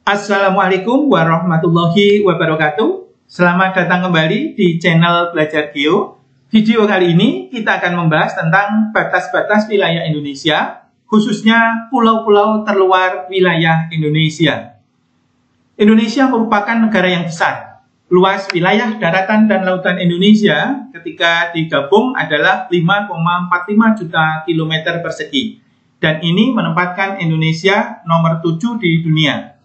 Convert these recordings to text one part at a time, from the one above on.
Assalamualaikum warahmatullahi wabarakatuh. Selamat datang kembali di channel Belajar Geo. Video kali ini kita akan membahas tentang batas-batas wilayah Indonesia, khususnya pulau-pulau terluar wilayah Indonesia. Indonesia merupakan negara yang besar. Luas wilayah daratan dan lautan Indonesia ketika digabung adalah 5,45 juta kilometer persegi. Dan ini menempatkan Indonesia nomor 7 di dunia.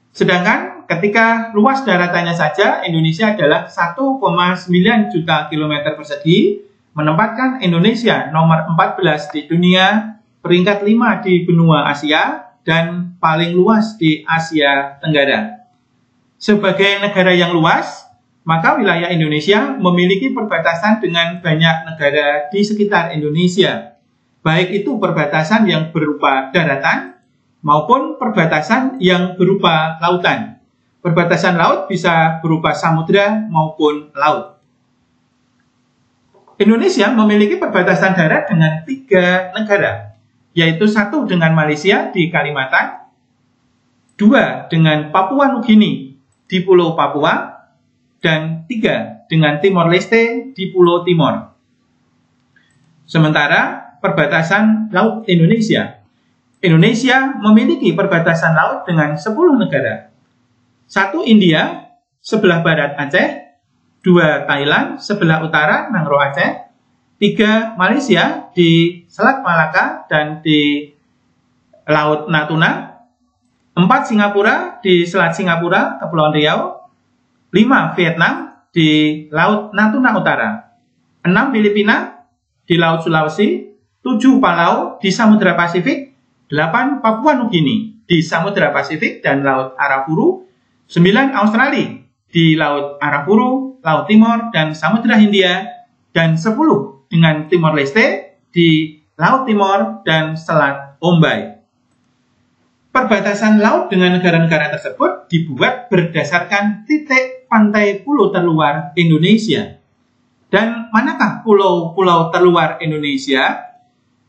Sedangkan ketika luas daratannya saja Indonesia adalah 1,9 juta kilometer persegi, menempatkan Indonesia nomor 14 di dunia, peringkat 5 di benua Asia, dan paling luas di Asia Tenggara. Sebagai negara yang luas, maka wilayah Indonesia memiliki perbatasan dengan banyak negara di sekitar Indonesia. Baik itu perbatasan yang berupa daratan maupun perbatasan yang berupa lautan. Perbatasan laut bisa berupa samudra maupun laut. Indonesia memiliki perbatasan darat dengan 3 negara, yaitu 1 dengan Malaysia di Kalimantan, 2 dengan Papua Nugini di Pulau Papua, dan 3 dengan Timor Leste di Pulau Timor. Sementara perbatasan laut Indonesia memiliki perbatasan laut dengan 10 negara. 1 India, sebelah barat Aceh, 2 Thailand, sebelah utara Nangro Aceh, 3 Malaysia di Selat Malaka dan di Laut Natuna, 4 Singapura di Selat Singapura, Kepulauan Riau, 5 Vietnam di Laut Natuna Utara, 6 Filipina di Laut Sulawesi, 7 Palau di Samudra Pasifik, 8 Papua Nugini di Samudra Pasifik dan Laut Arafuru, 9 Australia di Laut Arafuru, Laut Timor dan Samudra Hindia, dan 10 dengan Timor Leste di Laut Timor dan Selat Ombai. Perbatasan laut dengan negara-negara tersebut dibuat berdasarkan titik pantai pulau terluar Indonesia. Dan manakah pulau-pulau terluar Indonesia?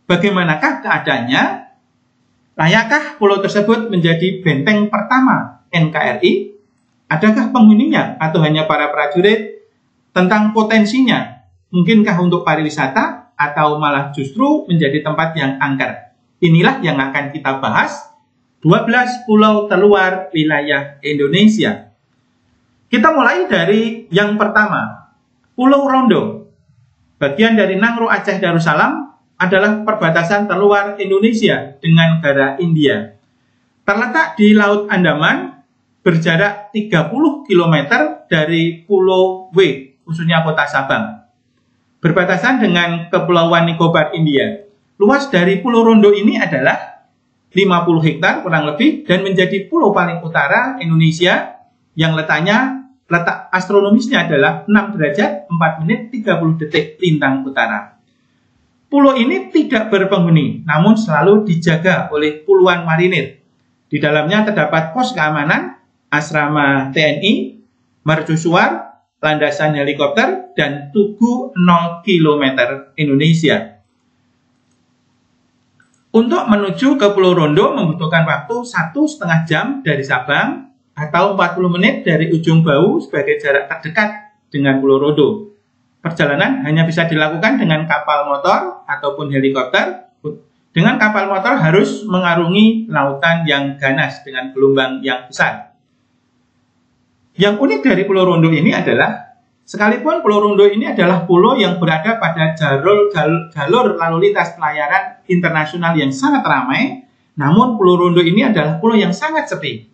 Bagaimanakah keadaannya? Layakkah pulau tersebut menjadi benteng pertama NKRI? Adakah penghuninya atau hanya para prajurit? Tentang potensinya, mungkinkah untuk pariwisata atau malah justru menjadi tempat yang angker? Inilah yang akan kita bahas, 12 pulau terluar wilayah Indonesia. Kita mulai dari yang pertama, Pulau Rondo. Bagian dari Nangro Aceh Darussalam adalah perbatasan terluar Indonesia dengan negara India. Terletak di Laut Andaman, berjarak 30 km dari Pulau W, khususnya kota Sabang. Berbatasan dengan Kepulauan Nicobar, India. Luas dari Pulau Rondo ini adalah 50 hektar kurang lebih dan menjadi pulau paling utara Indonesia yang letak astronomisnya adalah 6 derajat 4 menit 30 detik lintang utara. Pulau ini tidak berpenghuni, namun selalu dijaga oleh puluhan marinir. Di dalamnya terdapat pos keamanan, asrama TNI, mercusuar, landasan helikopter, dan tugu 0 km Indonesia. Untuk menuju ke Pulau Rondo membutuhkan waktu 1,5 jam dari Sabang atau 40 menit dari ujung Bau sebagai jarak terdekat dengan Pulau Rondo. Perjalanan hanya bisa dilakukan dengan kapal motor ataupun helikopter. Dengan kapal motor harus mengarungi lautan yang ganas dengan gelombang yang besar. Yang unik dari Pulau Rondo ini adalah, sekalipun Pulau Rondo ini adalah pulau yang berada pada jalur lalu lintas pelayaran internasional yang sangat ramai, namun Pulau Rondo ini adalah pulau yang sangat sepi,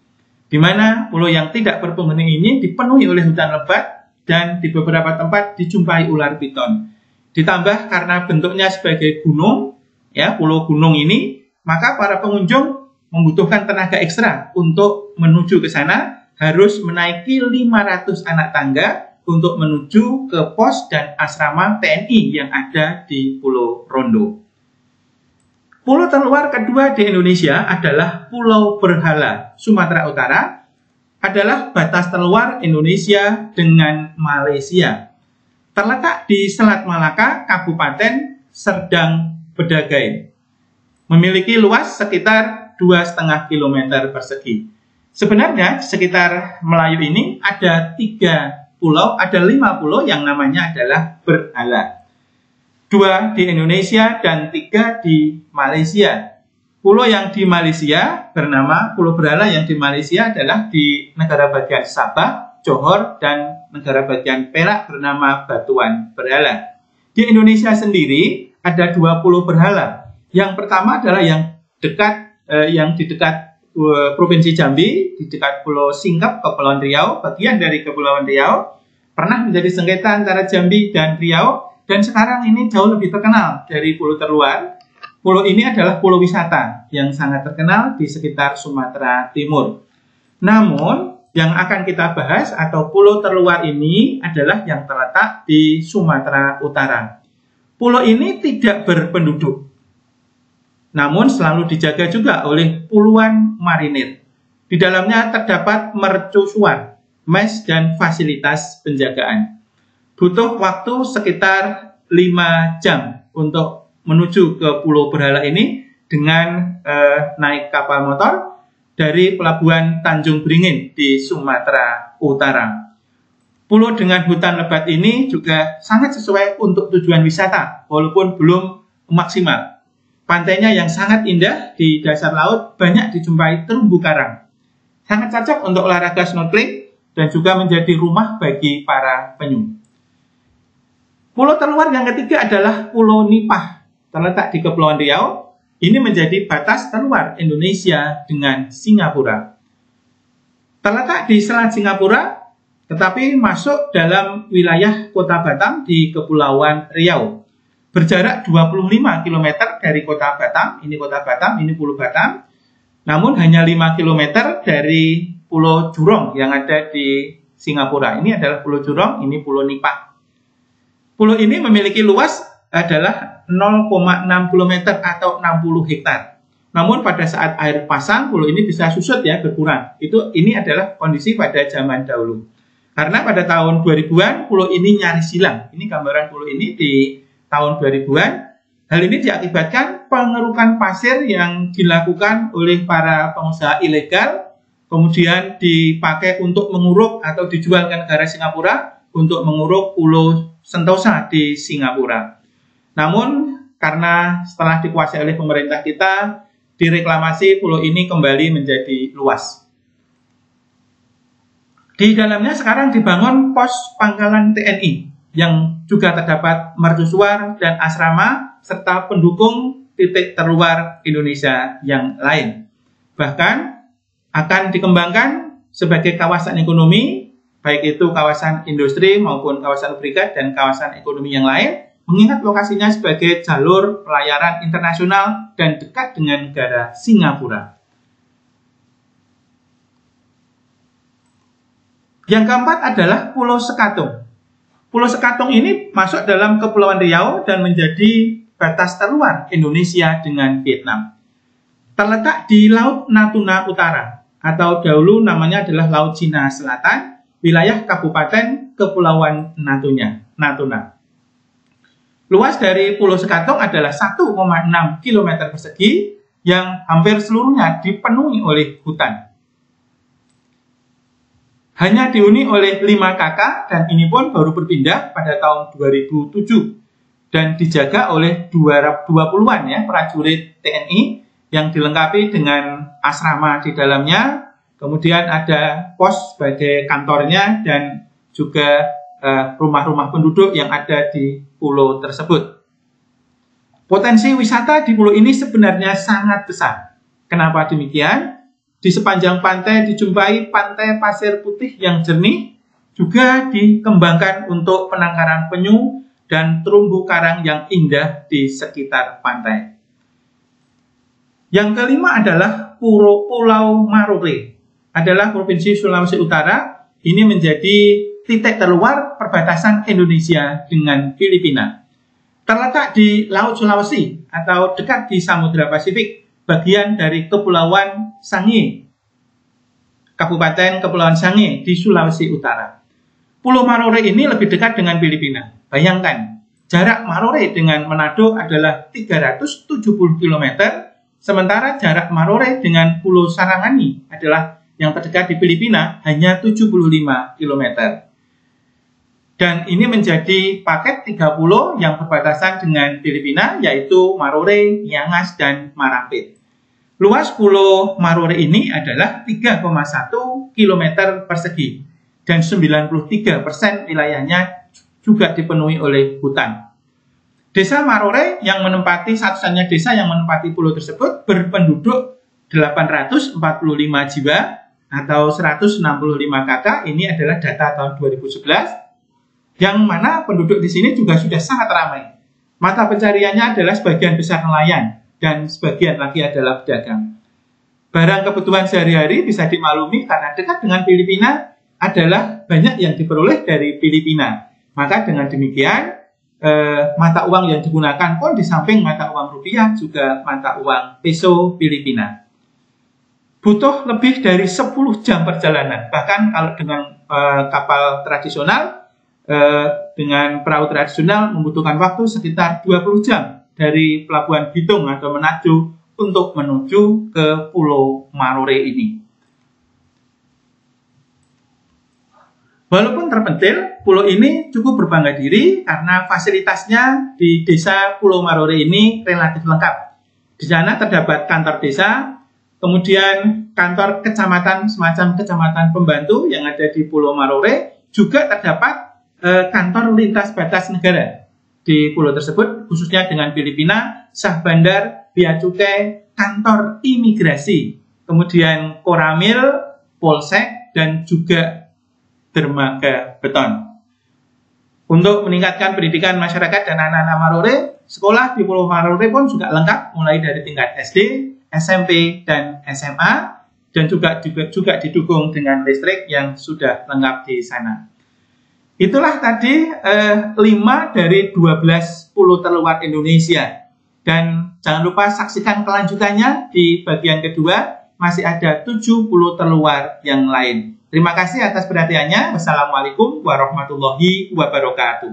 di mana pulau yang tidak berpenghuni ini dipenuhi oleh hutan lebat dan di beberapa tempat dijumpai ular piton. Ditambah karena bentuknya sebagai gunung, ya, pulau gunung ini, maka para pengunjung membutuhkan tenaga ekstra untuk menuju ke sana, harus menaiki 500 anak tangga untuk menuju ke pos dan asrama TNI yang ada di Pulau Rondo. Pulau terluar kedua di Indonesia adalah Pulau Berhala, Sumatera Utara, adalah batas terluar Indonesia dengan Malaysia. Terletak di Selat Malaka, Kabupaten Serdang Bedagai. Memiliki luas sekitar 2,5 km persegi. Sebenarnya sekitar Melayu ini ada 5 pulau yang namanya adalah berhala. 2 di Indonesia dan 3 di Malaysia. Pulau yang di Malaysia bernama Pulau Berhala yang di Malaysia adalah di negara bagian Sabah, Johor, dan negara bagian Perak bernama Batuan Berhala. Di Indonesia sendiri ada 2 pulau berhala. Yang pertama adalah yang di dekat Provinsi Jambi, di dekat Pulau Singkep, Kepulauan Riau, bagian dari Kepulauan Riau, pernah menjadi sengketa antara Jambi dan Riau, dan sekarang ini jauh lebih terkenal dari pulau terluar. Pulau ini adalah pulau wisata yang sangat terkenal di sekitar Sumatera Timur. Namun, yang akan kita bahas atau pulau terluar ini adalah yang terletak di Sumatera Utara. Pulau ini tidak berpenduduk, namun selalu dijaga juga oleh puluhan marinir. Di dalamnya terdapat mercusuar, mes, dan fasilitas penjagaan. Butuh waktu sekitar 5 jam untuk menuju ke Pulau Berhala ini dengan naik kapal motor dari pelabuhan Tanjung Beringin di Sumatera Utara. Pulau dengan hutan lebat ini juga sangat sesuai untuk tujuan wisata, walaupun belum maksimal. Pantainya yang sangat indah di dasar laut, banyak dijumpai terumbu karang. Sangat cocok untuk olahraga snorkeling dan juga menjadi rumah bagi para penyu. Pulau terluar yang ketiga adalah Pulau Nipah, terletak di Kepulauan Riau. Ini menjadi batas terluar Indonesia dengan Singapura. Terletak di Selat Singapura, tetapi masuk dalam wilayah Kota Batam di Kepulauan Riau. Berjarak 25 km dari Kota Batam, ini Kota Batam, ini Pulau Batam. Namun hanya 5 km dari Pulau Jurong yang ada di Singapura. Ini adalah Pulau Jurong, ini Pulau Nipah. Pulau ini memiliki luas adalah 0,6 km atau 60 hektar. Namun pada saat air pasang, pulau ini bisa susut ya, berkurang. Ini adalah kondisi pada zaman dahulu. Karena pada tahun 2000-an, pulau ini nyaris hilang. Ini gambaran pulau ini di tahun 2000-an. Hal ini diakibatkan pengerukan pasir yang dilakukan oleh para pengusaha ilegal, kemudian dipakai untuk menguruk atau dijual ke negara Singapura untuk menguruk Pulau Sentosa di Singapura. Namun, karena setelah dikuasai oleh pemerintah kita, direklamasi pulau ini kembali menjadi luas. Di dalamnya sekarang dibangun pos pangkalan TNI, yang juga terdapat mercusuar dan asrama, serta pendukung titik terluar Indonesia yang lain. Bahkan, akan dikembangkan sebagai kawasan ekonomi, baik itu kawasan industri maupun kawasan berikat dan kawasan ekonomi yang lain, mengingat lokasinya sebagai jalur pelayaran internasional dan dekat dengan negara Singapura. Yang keempat adalah Pulau Sekatung. Pulau Sekatung ini masuk dalam Kepulauan Riau dan menjadi batas terluar Indonesia dengan Vietnam. Terletak di Laut Natuna Utara, atau dahulu namanya adalah Laut Cina Selatan, wilayah Kabupaten Kepulauan Natuna. Luas dari Pulau Sekatung adalah 1,6 km persegi yang hampir seluruhnya dipenuhi oleh hutan. Hanya dihuni oleh 5 kakak dan ini pun baru berpindah pada tahun 2007 dan dijaga oleh 20-an ya prajurit TNI yang dilengkapi dengan asrama di dalamnya, kemudian ada pos sebagai kantornya dan juga rumah-rumah penduduk yang ada di pulau tersebut. Potensi wisata di pulau ini sebenarnya sangat besar. Kenapa demikian? Di sepanjang pantai dijumpai pantai pasir putih yang jernih, juga dikembangkan untuk penangkaran penyu dan terumbu karang yang indah di sekitar pantai. Yang kelima adalah Pulau Marore, adalah Provinsi Sulawesi Utara. Ini menjadi titik terluar perbatasan Indonesia dengan Filipina. Terletak di Laut Sulawesi atau dekat di Samudra Pasifik, bagian dari Kepulauan Sangihe, Kabupaten Kepulauan Sangihe di Sulawesi Utara. Pulau Marore ini lebih dekat dengan Filipina. Bayangkan, jarak Marore dengan Manado adalah 370 km, sementara jarak Marore dengan Pulau Sarangani adalah yang terdekat di Filipina hanya 75 km. Dan ini menjadi paket 30 yang berbatasan dengan Filipina, yaitu Marore, Miangas, dan Marampit. Luas Pulau Marore ini adalah 3,1 km persegi, dan 93% wilayahnya juga dipenuhi oleh hutan. Desa Marore yang menempati, satu-satunya desa yang menempati pulau tersebut, berpenduduk 845 jiwa atau 165 kakak. Ini adalah data tahun 2011. Yang mana penduduk di sini juga sudah sangat ramai. Mata pencariannya adalah sebagian besar nelayan dan sebagian lagi adalah pedagang. Barang kebutuhan sehari-hari bisa dimaklumi karena dekat dengan Filipina adalah banyak yang diperoleh dari Filipina. Maka dengan demikian mata uang yang digunakan pun di samping mata uang rupiah juga mata uang peso Filipina. Butuh lebih dari 10 jam perjalanan. Bahkan kalau dengan kapal tradisional, dengan perahu tradisional membutuhkan waktu sekitar 20 jam dari Pelabuhan Bitung atau Manado untuk menuju ke Pulau Marore ini. Walaupun terpencil, pulau ini cukup berbangga diri karena fasilitasnya di desa Pulau Marore ini relatif lengkap. Di sana terdapat kantor desa, kemudian kantor kecamatan, semacam kecamatan pembantu yang ada di Pulau Marore, juga terdapat kantor lintas batas negara di pulau tersebut, khususnya dengan Filipina, sah bandar, bea cukai, kantor imigrasi, kemudian koramil, polsek, dan juga dermaga beton. Untuk meningkatkan pendidikan masyarakat dan anak-anak Marore, sekolah di Pulau Marore pun juga lengkap, mulai dari tingkat SD, SMP, dan SMA, dan juga didukung dengan listrik yang sudah lengkap di sana. Itulah tadi 5 dari 12 pulau terluar Indonesia. Dan jangan lupa saksikan kelanjutannya di bagian kedua, masih ada 7 pulau terluar yang lain. Terima kasih atas perhatiannya. Wassalamualaikum warahmatullahi wabarakatuh.